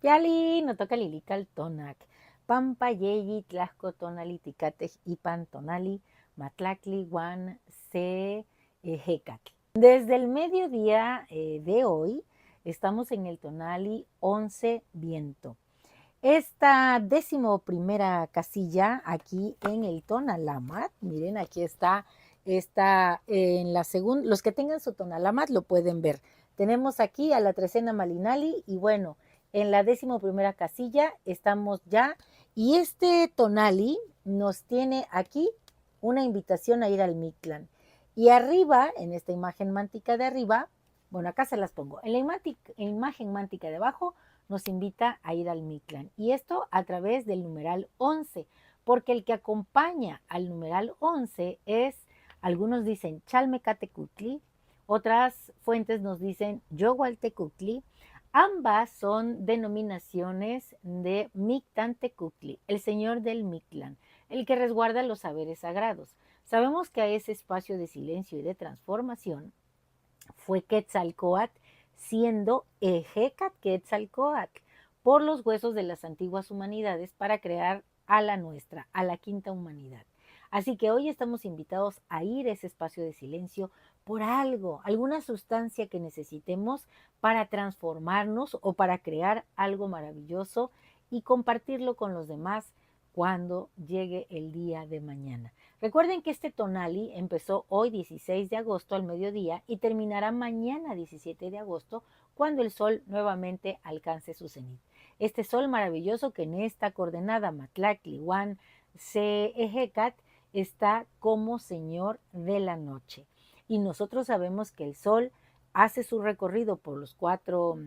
Yali, no toca lilical tonac. Pampa yeyi tlasco tonali ticatej ipan tonali matlacli guan se ejecatl. Desde el mediodía de hoy estamos en el tonali 11 viento. Esta 11ª casilla aquí en el tonalamat, miren aquí está en la segunda, los que tengan su tonalamat lo pueden ver. Tenemos aquí a la trecena malinali y bueno, en la 11ª casilla estamos ya y este tonali nos tiene aquí una invitación a ir al Mictlán. Y arriba, en esta imagen mántica de arriba, bueno, acá se las pongo, en la imagen mántica de abajo nos invita a ir al Mictlán. Y esto a través del numeral 11, porque el que acompaña al numeral 11 es, algunos dicen Chalmecatecutli, otras fuentes nos dicen Yogualtecutli. Ambas son denominaciones de Mictantecutli, el señor del Mictlán, el que resguarda los saberes sagrados. Sabemos que a ese espacio de silencio y de transformación fue Quetzalcóatl, siendo Ejecat Quetzalcóatl, por los huesos de las antiguas humanidades para crear a la nuestra, a la quinta humanidad. Así que hoy estamos invitados a ir a ese espacio de silencio por algo, alguna sustancia que necesitemos para transformarnos o para crear algo maravilloso y compartirlo con los demás cuando llegue el día de mañana. Recuerden que este tonali empezó hoy 16 de agosto al mediodía y terminará mañana 17 de agosto cuando el sol nuevamente alcance su cenit. Este sol maravilloso que en esta coordenada Matlaclihuan se Ejecat está como señor de la noche. Y nosotros sabemos que el sol hace su recorrido por los 4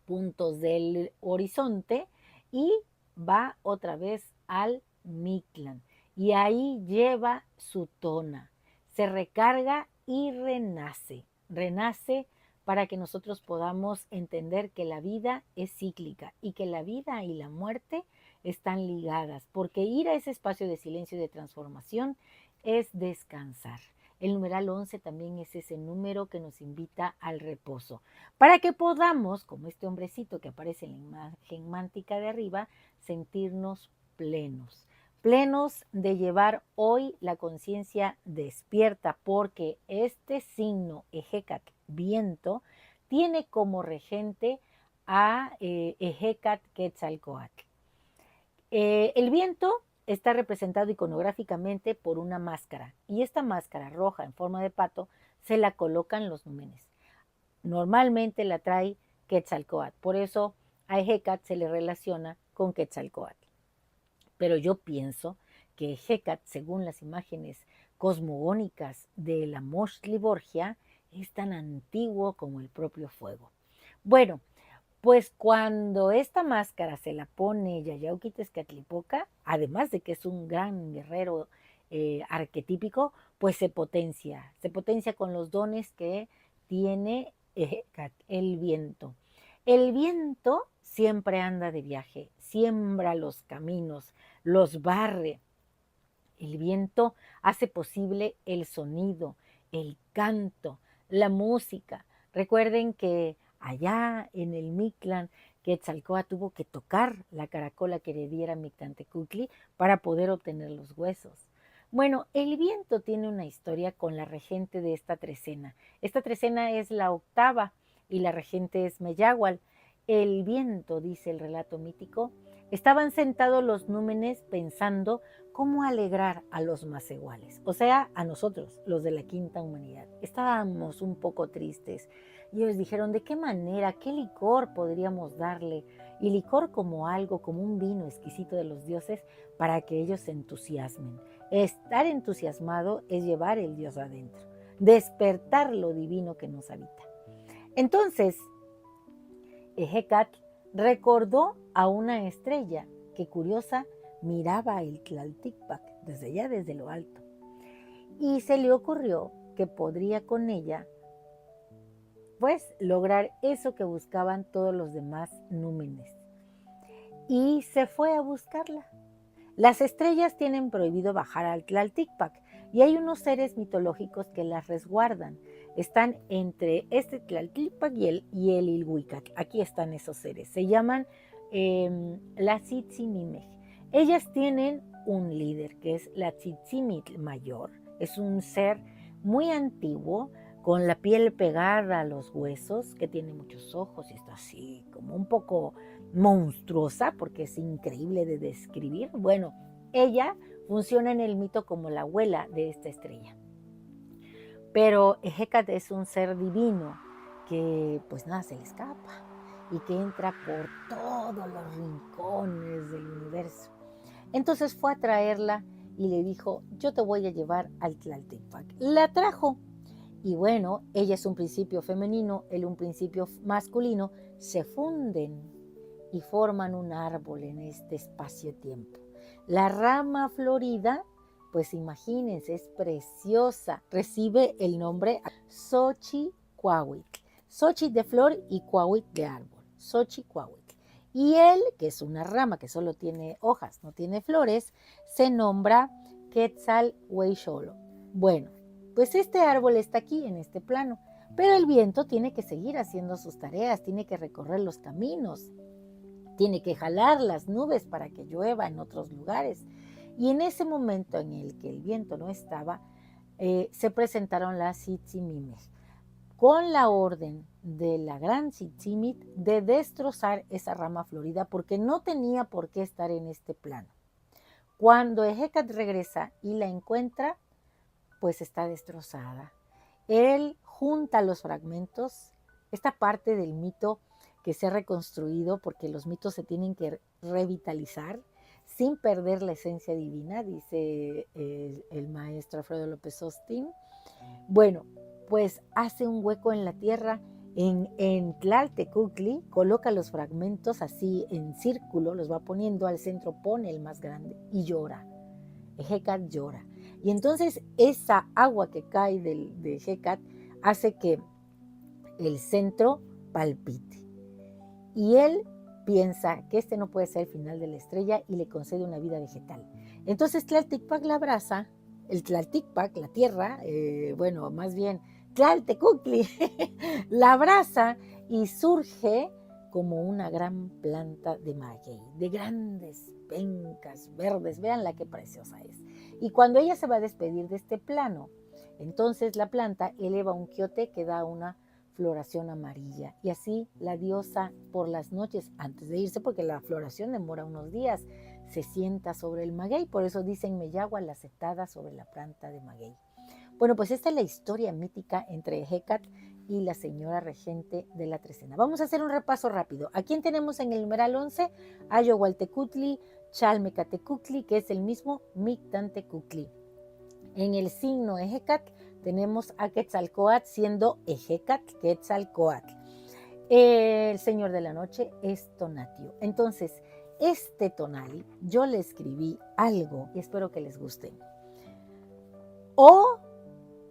puntos del horizonte y va otra vez al Mictlán. Y ahí lleva su tona, se recarga y renace. Renace para que nosotros podamos entender que la vida es cíclica y que la vida y la muerte están ligadas, porque ir a ese espacio de silencio y de transformación es descansar. El numeral 11 también es ese número que nos invita al reposo, para que podamos, como este hombrecito que aparece en la imagen mántica de arriba, sentirnos plenos. Plenos de llevar hoy la conciencia despierta, porque este signo Ejecat, viento, tiene como regente a Ejecat Quetzalcóatl. El viento está representado iconográficamente por una máscara, y esta máscara roja en forma de pato se la colocan los númenes. Normalmente la trae Quetzalcóatl, por eso a Ejecat se le relaciona con Quetzalcóatl. Pero yo pienso que Ejecat, según las imágenes cosmogónicas de la Moshli Borgia, es tan antiguo como el propio fuego. Bueno, pues cuando esta máscara se la pone Yayauquitezcatlipoca, además de que es un gran guerrero arquetípico, pues se potencia con los dones que tiene el viento. El viento siempre anda de viaje, siembra los caminos, los barre. El viento hace posible el sonido, el canto, la música. Recuerden que allá en el Mictlán, Quetzalcóatl tuvo que tocar la caracola que le diera Mictlantecutli para poder obtener los huesos. Bueno, el viento tiene una historia con la regente de esta trecena. Esta trecena es la octava y la regente es Meyahual. El viento, dice el relato mítico, estaban sentados los númenes pensando cómo alegrar a los macehuales, o sea, a nosotros, los de la quinta humanidad. Estábamos un poco tristes y ellos dijeron, ¿de qué manera, qué licor podríamos darle? Y licor como algo, como un vino exquisito de los dioses para que ellos se entusiasmen. Estar entusiasmado es llevar el Dios adentro, despertar lo divino que nos habita. Entonces, Ejecat recordó a una estrella que, curiosa, miraba el Tlalticpac desde allá, desde lo alto, y se le ocurrió que podría con ella pues lograr eso que buscaban todos los demás númenes, y se fue a buscarla. Las estrellas tienen prohibido bajar al Tlalticpac y hay unos seres mitológicos que las resguardan. están entre este Tlaltilpac y el Ilhuicac. Aquí están esos seres. Se llaman la Tzitzimimej. Ellas tienen un líder que es la Tzitzimit mayor. Es un ser muy antiguo, con la piel pegada a los huesos, que tiene muchos ojos y está así como un poco monstruosa porque es increíble de describir. Bueno, ella funciona en el mito como la abuela de esta estrella. Pero Hecat es un ser divino que pues nada se le escapa y que entra por todos los rincones del universo. Entonces fue a traerla y le dijo, yo te voy a llevar al Tlaltepac. La trajo y bueno, ella es un principio femenino, él un principio masculino, se funden y forman un árbol en este espacio-tiempo. La rama florida, pues imagínense, es preciosa, recibe el nombre Xochicuahuitl. Xochitl de flor y cuahuitl de árbol, Xochicuahuitl. Y él, que es una rama que solo tiene hojas, no tiene flores, se nombra Quetzalhueyxolo. Bueno, pues este árbol está aquí en este plano, pero el viento tiene que seguir haciendo sus tareas, tiene que recorrer los caminos, tiene que jalar las nubes para que llueva en otros lugares. Y en ese momento en el que el viento no estaba, se presentaron las Tzitzimimej con la orden de la gran Tzitzimit de destrozar esa rama florida porque no tenía por qué estar en este plano. Cuando Hecat regresa y la encuentra, pues está destrozada. Él junta los fragmentos, esta parte del mito que se ha reconstruido, porque los mitos se tienen que revitalizar sin perder la esencia divina, dice el maestro Alfredo López Austin. Bueno, pues hace un hueco en la tierra en Tlaltecuhtli, coloca los fragmentos así en círculo, los va poniendo al centro, pone el más grande y llora. Hecat llora. Y entonces esa agua que cae de Hecat hace que el centro palpite. Y él piensa que este no puede ser el final de la estrella y le concede una vida vegetal. Entonces Tlalticpac la abraza, el Tlalticpac, la tierra, bueno, más bien Tlaltecuhtli, la abraza y surge como una gran planta de maguey, de grandes pencas verdes. Vean la qué preciosa es. Y cuando ella se va a despedir de este plano, entonces la planta eleva un quiote que da una floración amarilla. Y así la diosa por las noches, antes de irse, porque la floración demora unos días, se sienta sobre el maguey. Por eso dicen Meyagua la setada sobre la planta de maguey. Bueno, pues esta es la historia mítica entre Hecat y la señora regente de la Trecena. Vamos a hacer un repaso rápido. ¿A quién tenemos en el numeral 11? A Yohualtecuhtli, Chalmecatecuhtli, que es el mismo Mictantecuhtli. En el signo Hecat tenemos a Quetzalcóatl siendo Hecat Quetzalcóatl. El señor de la noche es Tonatio. Entonces, este tonali, yo le escribí algo y espero que les guste. O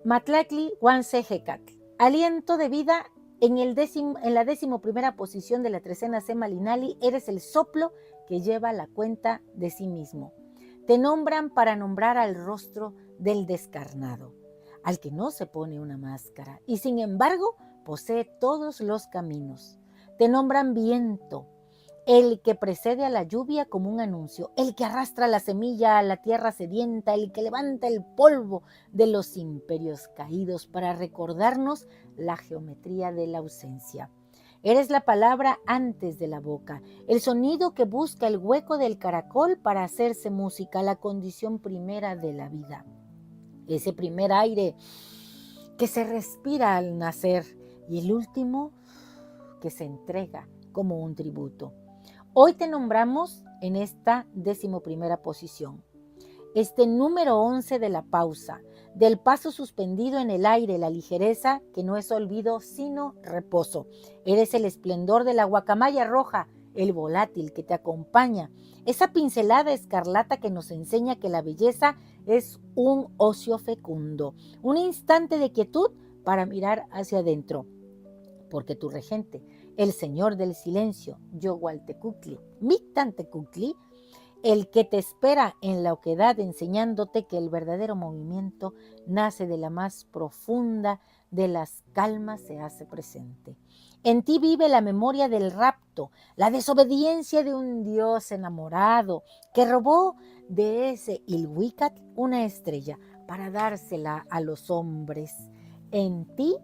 Matlacli Huanse Hecat, aliento de vida en la 11ª posición de la trecena Semalinali, eres el soplo que lleva la cuenta de sí mismo. Te nombran para nombrar al rostro del descarnado, al que no se pone una máscara y sin embargo posee todos los caminos. Te nombran viento, el que precede a la lluvia como un anuncio, el que arrastra la semilla a la tierra sedienta, el que levanta el polvo de los imperios caídos para recordarnos la geometría de la ausencia. Eres la palabra antes de la boca, el sonido que busca el hueco del caracol para hacerse música, la condición primera de la vida. Ese primer aire que se respira al nacer y el último que se entrega como un tributo. Hoy te nombramos en esta 11ª posición. Este número 11 de la pausa, del paso suspendido en el aire, la ligereza que no es olvido sino reposo. Eres el esplendor de la guacamaya roja, el volátil que te acompaña, esa pincelada escarlata que nos enseña que la belleza es un ocio fecundo, un instante de quietud para mirar hacia adentro. Porque tu regente, el señor del silencio, Yohualtecuhtli, Mictantecuhtli, el que te espera en la oquedad enseñándote que el verdadero movimiento nace de la más profunda de las calmas se hace presente. En ti vive la memoria del rapto, la desobediencia de un Dios enamorado que robó de ese Ilhuicat una estrella para dársela a los hombres. En ti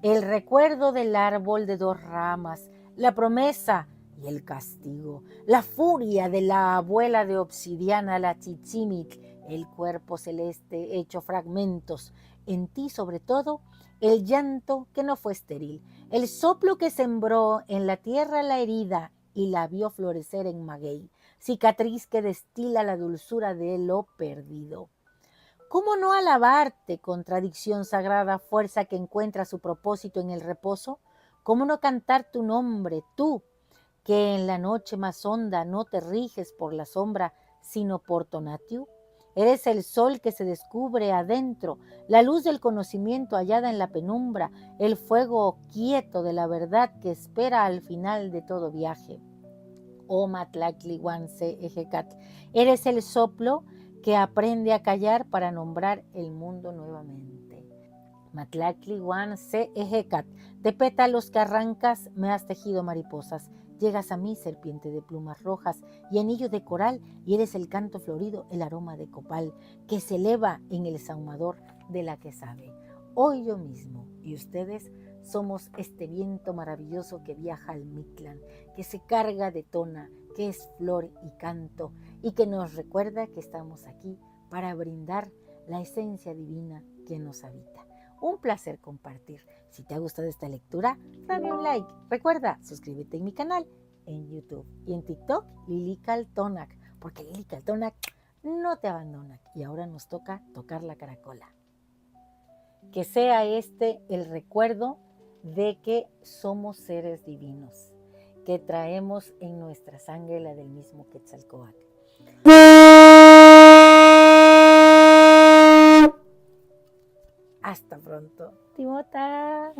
el recuerdo del árbol de dos ramas, la promesa y el castigo, la furia de la abuela de obsidiana, la Tzitzimit, el cuerpo celeste hecho fragmentos. En ti, sobre todo, el llanto que no fue estéril, el soplo que sembró en la tierra la herida y la vio florecer en maguey, cicatriz que destila la dulzura de lo perdido. ¿Cómo no alabarte, contradicción sagrada, fuerza que encuentra su propósito en el reposo? ¿Cómo no cantar tu nombre, tú, que en la noche más honda no te riges por la sombra, sino por Tonatiuh? Eres el sol que se descubre adentro, la luz del conocimiento hallada en la penumbra, el fuego quieto de la verdad que espera al final de todo viaje. Oh Matlactlihuan se Ejecat, eres el soplo que aprende a callar para nombrar el mundo nuevamente. Matlactlihuan se Ejecat, de pétalos que arrancas me has tejido mariposas. Llegas a mí, serpiente de plumas rojas y anillo de coral, y eres el canto florido, el aroma de copal, que se eleva en el sahumador de la que sabe. Hoy yo mismo y ustedes somos este viento maravilloso que viaja al Mictlán, que se carga de tona, que es flor y canto, y que nos recuerda que estamos aquí para brindar la esencia divina que nos habita. Un placer compartir. Si te ha gustado esta lectura, dame un like. Recuerda, suscríbete en mi canal en YouTube y en TikTok, Lili Caltonac, porque Lili Caltonac no te abandona. Y ahora nos toca tocar la caracola. Que sea este el recuerdo de que somos seres divinos, que traemos en nuestra sangre la del mismo Quetzalcóatl. Hasta pronto, Timota.